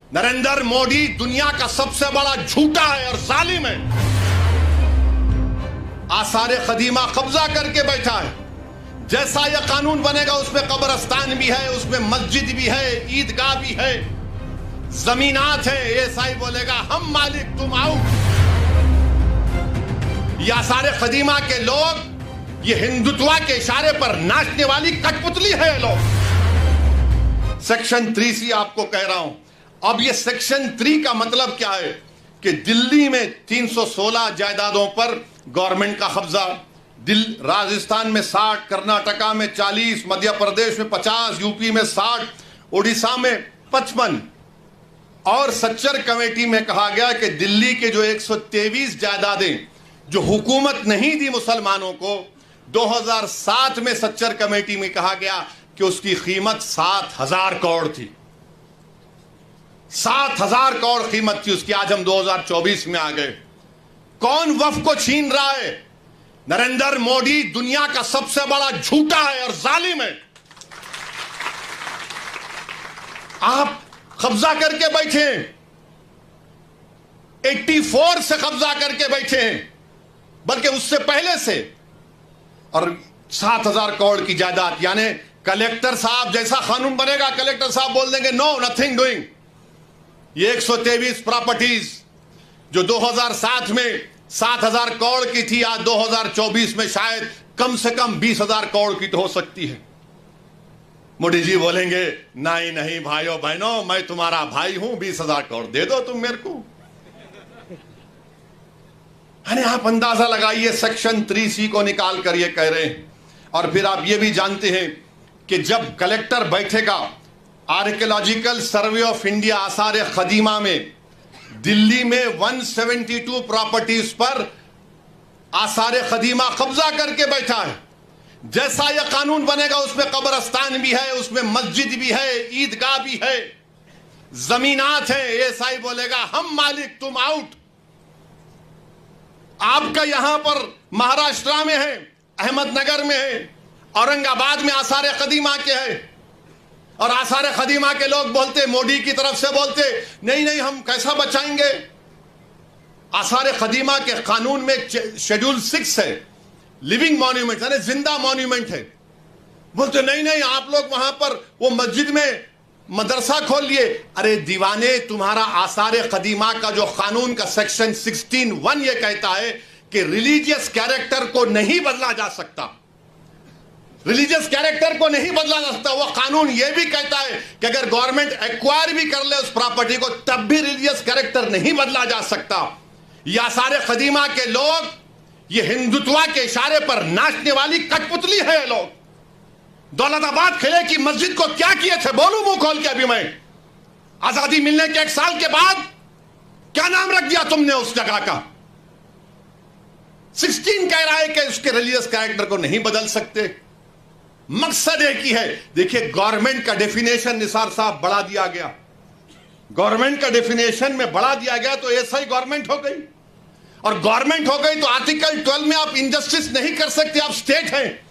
नरेंद्र मोदी दुनिया का सबसे बड़ा झूठा है और जालिम है। आसारे कदीमा कब्जा करके बैठा है। जैसा यह कानून बनेगा उसमें कब्रिस्तान भी है, उसमें मस्जिद भी है, ईदगाह भी है, जमीनात है। एएसआई बोलेगा हम मालिक तुम आओ। ये आसारे कदीमा के लोग, ये हिंदुत्व के इशारे पर नाचने वाली कठपुतली है ये लोग। सेक्शन 3C आपको कह रहा हूं। अब ये सेक्शन 3 का मतलब क्या है कि दिल्ली में 316 जायदादों पर गवर्नमेंट का कब्जा, राजस्थान में 60, कर्नाटका में 40, मध्य प्रदेश में 50, यूपी में 60, उड़ीसा में 55। और सच्चर कमेटी में कहा गया कि दिल्ली के जो 123 जायदादें जो हुकूमत नहीं दी मुसलमानों को, 2007 में सच्चर कमेटी में कहा गया कि उसकी कीमत 7,000 करोड़ थी। 7,000 करोड़ कीमत थी उसकी। आज हम 2024 में आ गए। कौन वक्फ को छीन रहा है? नरेंद्र मोदी दुनिया का सबसे बड़ा झूठा है और जालिम है। आप कब्जा करके बैठे हैं, 84 से कब्जा करके बैठे हैं, बल्कि उससे पहले से। और 7,000 करोड़ की जायदाद, यानी कलेक्टर साहब जैसा कानून बनेगा, कलेक्टर साहब बोल देंगे नो नथिंग डूइंग। ये 123 प्रॉपर्टीज जो 2007 में 7,000 करोड़ की थी, आज 2024 में शायद कम से कम 20,000 करोड़ की तो हो सकती है। मोदी जी बोलेंगे नहीं नहीं भाइयों बहनों, मैं तुम्हारा भाई हूं, 20,000 करोड़ दे दो तुम मेरे को। अरे आप अंदाजा लगाइए, सेक्शन 3C को निकाल कर ये कह रहे हैं। और फिर आप ये भी जानते हैं कि जब कलेक्टर बैठेगा आर्कियोलॉजिकल सर्वे ऑफ इंडिया आसारे कदीमा में, दिल्ली में 172 प्रॉपर्टीज पर आसारे कदीमा कब्जा करके बैठा है। जैसा यह कानून बनेगा उसमें कब्रिस्तान भी है, उसमें मस्जिद भी है, ईदगाह भी है, जमीनात है। एएसआई बोलेगा हम मालिक तुम आउट। आपका यहां पर महाराष्ट्र में है, अहमदनगर में है, औरंगाबाद में आसारे कदीमा के है। और आसारे कदीमा के लोग बोलते, मोदी की तरफ से बोलते नहीं नहीं हम कैसा बचाएंगे। आसारे कदीमा के कानून में शेड्यूल 6 है, लिविंग मॉन्यूमेंट यानी जिंदा मॉन्यूमेंट है। बोलते नहीं नहीं आप लोग वहां पर वो मस्जिद में मदरसा खोल लिए। अरे दीवाने, तुम्हारा आसारे कदीमा का जो कानून का सेक्शन 16(1) ये कहता है कि रिलीजियस कैरेक्टर को नहीं बदला जा सकता। रिलीजियस कैरेक्टर को नहीं बदला जा सकता। वो कानून ये भी कहता है कि अगर गवर्नमेंट एक्वायर भी कर ले उस प्रॉपर्टी को, तब भी रिलीजियस कैरेक्टर नहीं बदला जा सकता। ये आसारे कदीमा के लोग, ये हिंदुत्व के इशारे पर नाचने वाली कठपुतली है ये लोग। दौलताबाद किले की मस्जिद को क्या किए थे बोलूं मुंह खोल के? अभी मैं आजादी मिलने के 1 साल के बाद क्या नाम रख दिया तुमने उस जगह का? 16 कह रहा है कि उसके रिलीजियस कैरेक्टर को नहीं बदल सकते। मकसद एक ही है। देखिए गवर्नमेंट का डेफिनेशन निसार साहब बढ़ा दिया गया। गवर्नमेंट का डेफिनेशन में बढ़ा दिया गया तो ऐसा ही गवर्नमेंट हो गई। और गवर्नमेंट हो गई तो आर्टिकल 12 में आप इनजस्टिस नहीं कर सकते। आप स्टेट हैं,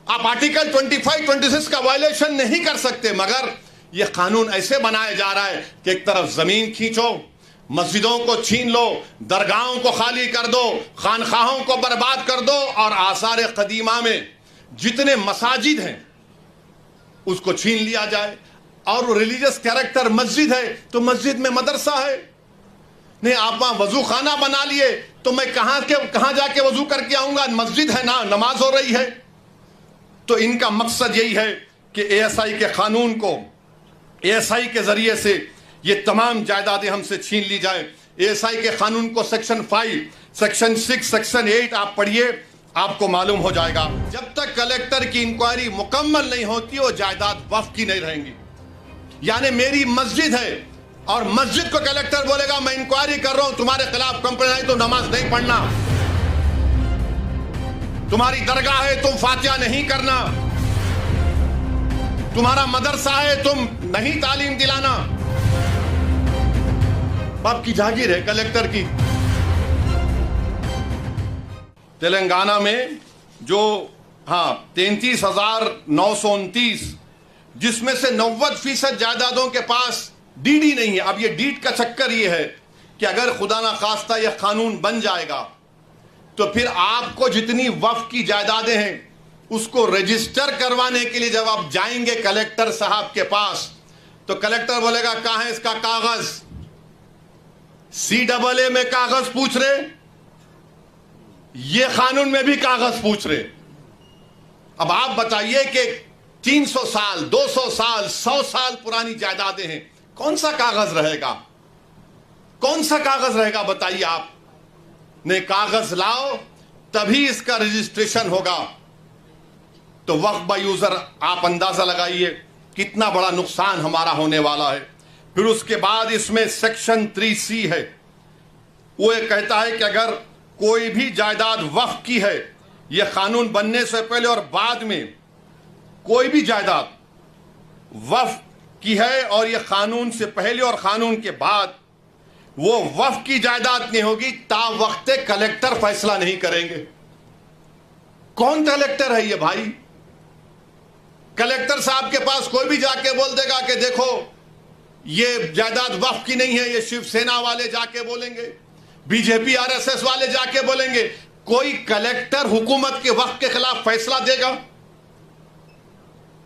आप आर्टिकल 25, 26 का वायलेशन नहीं कर सकते। मगर यह कानून ऐसे बनाया जा रहा है कि एक तरफ जमीन खींचो, मस्जिदों को छीन लो, दरगाहों को खाली कर दो, खानखाहों को बर्बाद कर दो, और आसारे कदीमा में जितने मसाजिद हैं उसको छीन लिया जाए। और रिलीजियस कैरेक्टर मस्जिद है तो मस्जिद में मदरसा है। नहीं आप वहां वजू खाना बना लिए तो मैं कहां जाके वजू करके आऊंगा? मस्जिद है ना, नमाज हो रही है। तो इनका मकसद यही है कि एएसआई के कानून को, एएसआई के जरिए से ये तमाम जायदादें हमसे छीन ली जाए। एएसआई के कानून को सेक्शन 5, सेक्शन 6, सेक्शन 8 आप पढ़िए, आपको मालूम हो जाएगा। जब तक कलेक्टर की इंक्वायरी मुकम्मल नहीं होती वो जायदाद वक्फ की नहीं रहेंगी। यानी मेरी मस्जिद है और मस्जिद को कलेक्टर बोलेगा मैं इंक्वायरी कर रहा हूं, तुम्हारे खिलाफ कंप्लेंट आई तो नमाज नहीं पढ़ना, तुम्हारी दरगाह है तुम फातिहा नहीं करना, तुम्हारा मदरसा है तुम नहीं तालीम दिलाना। बाप की जागीर है कलेक्टर की। तेलंगाना में जो 33,929, जिसमें से 90% जायदादों के पास डीड ही नहीं है। अब ये डीड का चक्कर ये है कि अगर खुदा ना खास्ता यह कानून बन जाएगा तो फिर आपको जितनी वक्फ की जायदादें हैं उसको रजिस्टर करवाने के लिए जब आप जाएंगे कलेक्टर साहब के पास तो कलेक्टर बोलेगा कहां है इसका कागज। CAA में कागज पूछ रहे, ये कानून में भी कागज पूछ रहे। अब आप बताइए कि 300 साल 200 साल 100 साल पुरानी जायदादें हैं, कौन सा कागज रहेगा, कौन सा कागज रहेगा बताइए आप। ने कागज लाओ तभी इसका रजिस्ट्रेशन होगा। तो वक्फ बाय यूजर आप अंदाजा लगाइए कितना बड़ा नुकसान हमारा होने वाला है। फिर उसके बाद इसमें सेक्शन 3C है, वो ये कहता है कि अगर कोई भी जायदाद वक्फ की है, यह कानून बनने से पहले और बाद में कोई भी जायदाद वक्फ की है और यह कानून से पहले और कानून के बाद वो वक्फ की जायदाद नहीं होगी ता वक्त कलेक्टर फैसला नहीं करेंगे। कौन कलेक्टर है ये भाई? कलेक्टर साहब के पास कोई भी जाके बोल देगा कि देखो ये जायदाद वक्फ की नहीं है, ये शिवसेना वाले जाके बोलेंगे, बीजेपी RSS वाले जाके बोलेंगे। कोई कलेक्टर हुकूमत के वक्फ के खिलाफ फैसला देगा?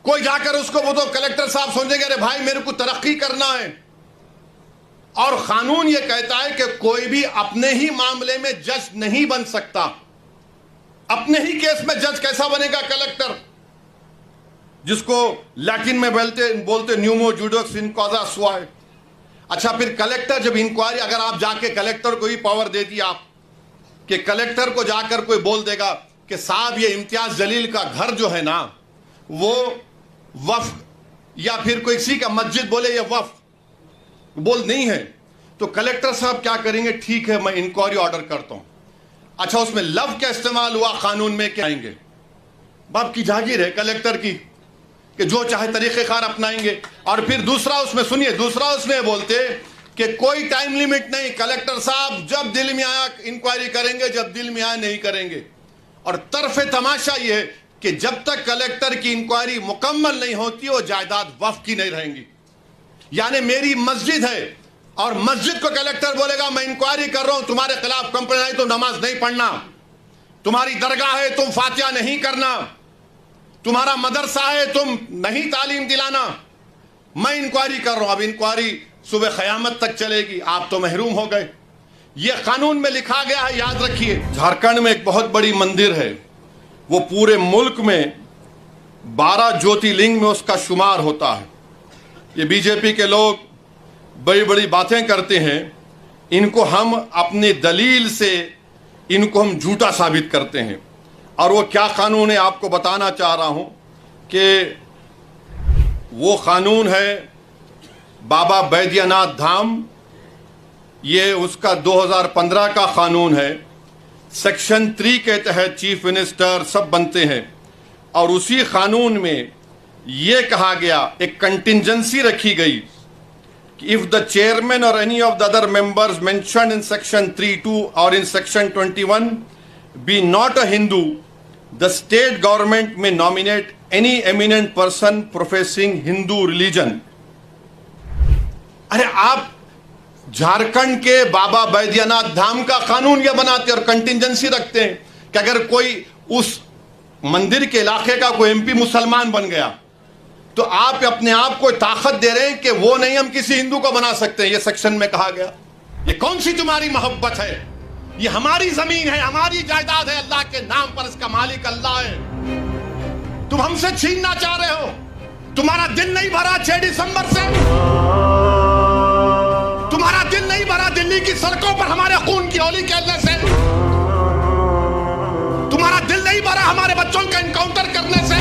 कोई जाकर उसको वो तो कलेक्टर साहब सोचेंगे अरे भाई मेरे को तरक्की करना है। और कानून ये कहता है कि कोई भी अपने ही मामले में जज नहीं बन सकता। अपने ही केस में जज कैसा बनेगा कलेक्टर, जिसको लैटिन में बोलते न्यूमो जुडोक्स इन कॉजा सुआए। अच्छा, फिर कलेक्टर जब इंक्वायरी, अगर आप जाके कलेक्टर को ही पावर दे दी आप कि कलेक्टर को जाकर कोई बोल देगा कि साहब ये इम्तियाज जलील का घर जो है ना वो वक्फ, या फिर कोई किसी का मस्जिद बोले ये वक्फ बोल नहीं है, तो कलेक्टर साहब क्या करेंगे? ठीक है मैं इंक्वायरी ऑर्डर करता हूं। अच्छा, उसमें लव का इस्तेमाल हुआ कानून में, क्या आएंगे? बाप की जागीर है कलेक्टर की कि जो चाहे तरीक़ेकार अपनाएंगे। और फिर दूसरा उसमें सुनिए, दूसरा उसमें बोलते कि कोई टाइम लिमिट नहीं, कलेक्टर साहब जब दिल में आया इंक्वायरी करेंगे, जब दिल में आया नहीं करेंगे। और तरफे तमाशा ये है कि जब तक कलेक्टर की इंक्वायरी मुकम्मल नहीं होती वो जायदाद वक्फ की नहीं रहेंगी। यानी मेरी मस्जिद है और मस्जिद को कलेक्टर बोलेगा मैं इंक्वायरी कर रहा हूं, तुम्हारे खिलाफ कंप्लेंट आई तो नमाज नहीं पढ़ना, तुम्हारी दरगाह है तुम फातिहा नहीं करना, तुम्हारा मदरसा है तुम नहीं तालीम दिलाना, मैं इंक्वायरी कर रहा हूं। अब इंक्वायरी सुबह क़यामत तक चलेगी, आप तो महरूम हो गए। यह कानून में लिखा गया है, याद रखिए। झारखंड में एक बहुत बड़ी मंदिर है, वो पूरे मुल्क में 12 ज्योतिर्लिंग में उसका शुमार होता है। ये बीजेपी के लोग बड़ी बड़ी बातें करते हैं, इनको हम अपनी दलील से इनको हम झूठा साबित करते हैं। और वो क्या कानून है आपको बताना चाह रहा हूं कि वो कानून है बाबा बैद्यनाथ धाम, ये उसका 2015 का कानून है। सेक्शन 3 के तहत चीफ मिनिस्टर सब बनते हैं और उसी कानून में ये कहा गया, एक कंटिजेंसी रखी गई कि if the chairman or any of the other members mentioned in section 3(2) or in section 21 be not a Hindu, the state government may nominate any eminent person professing Hindu religion. अरे आप झारखंड के बाबा बैद्यनाथ धाम का कानून यह बनाते और कंटिजेंसी रखते हैं कि अगर कोई उस मंदिर के इलाके का कोई MP मुसलमान बन गया तो आप अपने आप को ताकत दे रहे हैं कि वो नहीं हम किसी हिंदू को बना सकते हैं। ये सेक्शन में कहा गया। ये कौन सी तुम्हारी मोहब्बत है? ये हमारी जमीन है, हमारी जायदाद है, अल्लाह के नाम पर इसका मालिक अल्लाह है। तुम हमसे छीनना चाह रहे हो। तुम्हारा दिल नहीं भरा 6 दिसंबर से? तुम्हारा दिल नहीं भरा दिल्ली की सड़कों पर हमारे खून की होली खेलने से? तुम्हारा दिल नहीं भरा हमारे बच्चों का एनकाउंटर करने से?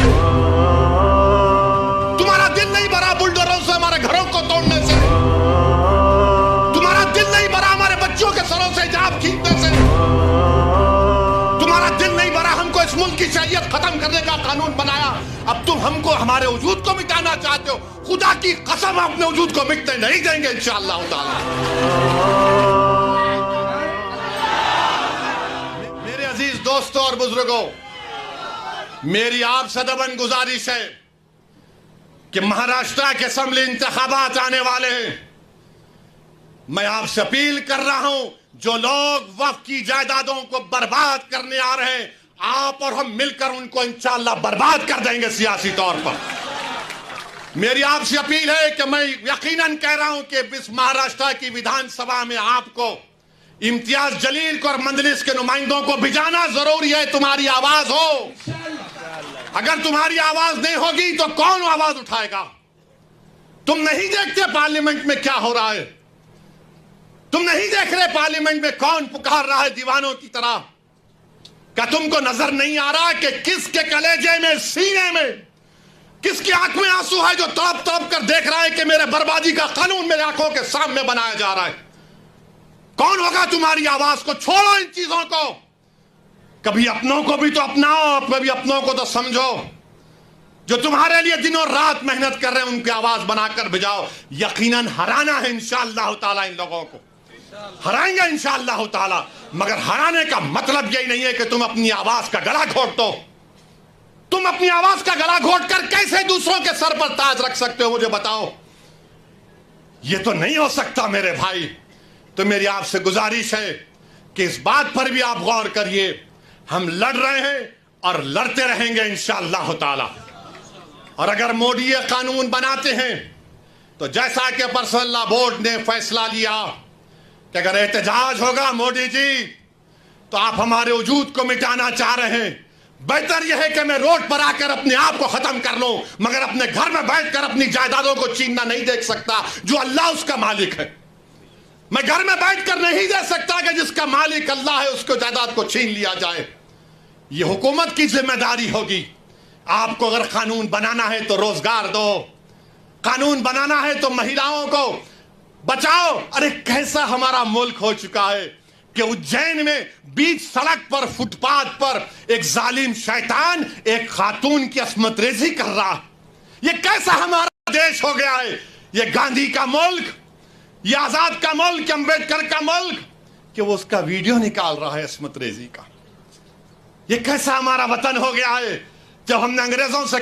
तुम्हारा दिल नहीं भरा बुलडोजरों से हमारे घरों को तोड़ने से? तुम्हारा दिल नहीं भरा हमारे बच्चों के सरों से हिजाब खींचने से? तुम्हारा दिल नहीं भरा हमको इस मुल्क की शरीयत खत्म करने का कानून बनाया, अब तुम हमको हमारे वजूद को मिटाना चाहते हो। खुदा की कसम अपने वजूद को मिटने नहीं देंगे इंशाअल्लाह ताला। मेरे अजीज दोस्तों और बुजुर्गों, मेरी आपसे दबन गुजारिश है कि महाराष्ट्र के असेंबली इंतखाबात आने वाले हैं। मैं आपसे अपील कर रहा हूं, जो लोग वक्फ की जायदादों को बर्बाद करने आ रहे हैं, आप और हम मिलकर उनको इंशाअल्लाह बर्बाद कर देंगे सियासी तौर पर। मेरी आपसे अपील है कि मैं यकीनन कह रहा हूं कि इस महाराष्ट्र की विधानसभा में आपको इम्तियाज जलील को और मंजलिस के नुमाइंदों को भिजाना जरूरी है। तुम्हारी आवाज हो, अगर तुम्हारी आवाज नहीं होगी तो कौन आवाज उठाएगा? तुम नहीं देखते पार्लियामेंट में क्या हो रहा है? तुम नहीं देख रहे पार्लियामेंट में कौन पुकार रहा है दीवानों की तरह? क्या तुमको नजर नहीं आ रहा कि किसके कलेजे में, सीने में, किसकी आंख में आंसू है जो तड़प तड़प कर देख रहा है कि मेरे बर्बादी का कानून मेरे आंखों के सामने बनाया जा रहा है? कौन होगा तुम्हारी आवाज को? छोड़ो इन चीजों को। कभी अपनों को भी तो अपनाओ, कभी अपनों को तो समझो। जो तुम्हारे लिए दिनों रात मेहनत कर रहे हैं उनकी आवाज बनाकर भिजाओ। यकीनन हराना है इंशाअल्लाह ताला, इन लोगों को हराएंगे इंशाअल्लाह ताला। मगर हराने का मतलब यही नहीं है कि तुम अपनी आवाज का गला घोट दो। तुम अपनी आवाज का गला घोट कर कैसे दूसरों के सर पर ताज रख सकते हो, मुझे बताओ। यह तो नहीं हो सकता मेरे भाई। तो मेरी आपसे गुजारिश है कि इस बात पर भी आप गौर करिए। हम लड़ रहे हैं और लड़ते रहेंगे इंशाअल्लाह ताला। और अगर मोदी ये कानून बनाते हैं तो जैसा कि पर्सनल लॉ बोर्ड ने फैसला लिया कि अगर एहतजाज होगा मोदी जी तो आप हमारे वजूद को मिटाना चाह रहे हैं, बेहतर यह है कि मैं रोड पर आकर अपने आप को खत्म कर लूं, मगर अपने घर में बैठकर अपनी जायदादों को छीनना नहीं देख सकता जो अल्लाह उसका मालिक है। मैं घर में बैठकर नहीं दे सकता कि जिसका मालिक अल्लाह है उसको जायदाद को छीन लिया जाए। यह हुकूमत की जिम्मेदारी होगी। आपको अगर कानून बनाना है तो रोजगार दो, कानून बनाना है तो महिलाओं को बचाओ। अरे कैसा हमारा मुल्क हो चुका है कि उज्जैन में बीच सड़क पर, फुटपाथ पर एक जालिम शैतान एक खातून की अस्मत रेजी कर रहा है। यह कैसा हमारा देश हो गया है? यह गांधी का मुल्क, यह आजाद का मुल्क, अंबेडकर का मुल्क, कि वो उसका वीडियो निकाल रहा है अस्मत रेजी का। यह कैसा हमारा वतन हो गया है जब हमने अंग्रेजों से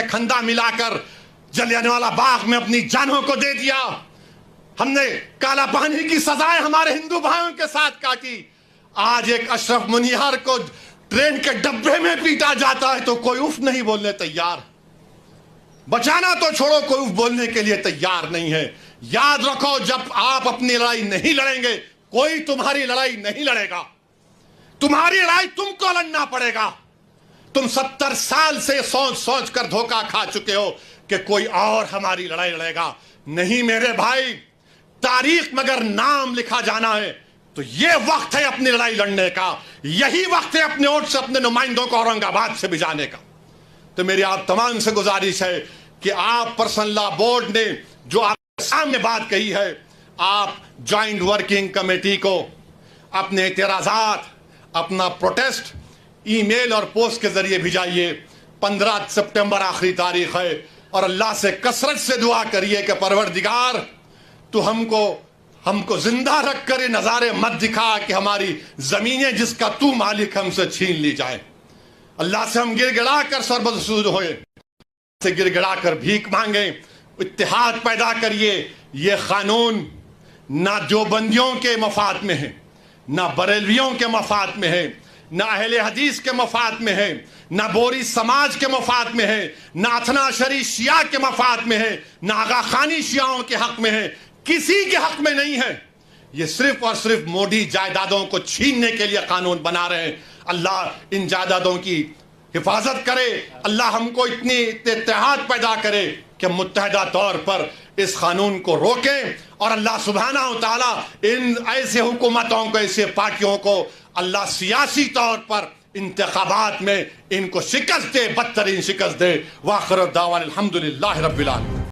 खंदा मिलाकर जलियांवाला बाग में अपनी जानों को दे दिया। हमने काला पानी की सजाएं हमारे हिंदू भाइयों के साथ काटी। आज एक अशरफ मुनियार को ट्रेन के डब्बे में पीटा जाता है तो कोई उफ नहीं बोलने तैयार। बचाना तो छोड़ो, कोई उफ बोलने के लिए तैयार नहीं है। याद रखो, जब आप अपनी लड़ाई नहीं लड़ेंगे कोई तुम्हारी लड़ाई नहीं लड़ेगा। तुम्हारी लड़ाई तुमको लड़ना पड़ेगा। तुम 70 साल से सोच सोच कर धोखा खा चुके हो कि कोई और हमारी लड़ाई लड़ेगा। नहीं मेरे भाई, तारीख मगर नाम लिखा जाना है तो यह वक्त है अपनी लड़ाई लड़ने का। यही वक्त है अपने वोट से अपने नुमाइंदों को औरंगाबाद से भिजाने का। तो मेरी आप तमाम से गुजारिश है कि आप पर्सनल लॉ बोर्ड ने जो आपके सामने बात कही है, आप ज्वाइंट वर्किंग कमेटी को अपने एतराजात, अपना प्रोटेस्ट ईमेल और पोस्ट के जरिए भिजाइए। 15 सितंबर आखिरी तारीख है और अल्लाह से कसरत से दुआ करिए कि परवरदिगार तू हमको जिंदा रख कर ये नज़ारे मत दिखा कि हमारी जमीनें जिसका तू मालिक हमसे छीन ली जाए। अल्लाह से हम गिड़गिड़ा कर सरबसूद होए, से गिड़गिड़ा कर भीख मांगे, इत्तेहाद पैदा करिए। ये कानून ना देवबंदियों के मफाद में है, ना बरेलवियों के मफाद में है, ना अहले हदीस के मफाद में है, ना बोरी समाज के मफाद में है, ना अथना शरी शिया के मफाद में है, ना आगा खानी शियाओं के हक में है, किसी के हक में नहीं है। ये सिर्फ और सिर्फ मोदी जायदादों को छीनने के लिए कानून बना रहे हैं। अल्लाह इन जायदादों की हिफाजत करे। अल्लाह हमको इतनी इत्तेहाद पैदा करे कि मुत्तहदा तौर पर इस कानून को रोकें। और अल्लाह सुब्हानहू व तआला इन ऐसे हुकूमतों को, ऐसे पार्टियों को अल्लाह सियासी तौर पर इंतखाबात में इनको शिकस्त दे, बदतरीन शिकस्त दे। वाखिर दावाना अल्हम्दुलिल्लाहि रब्बिल आलमीन।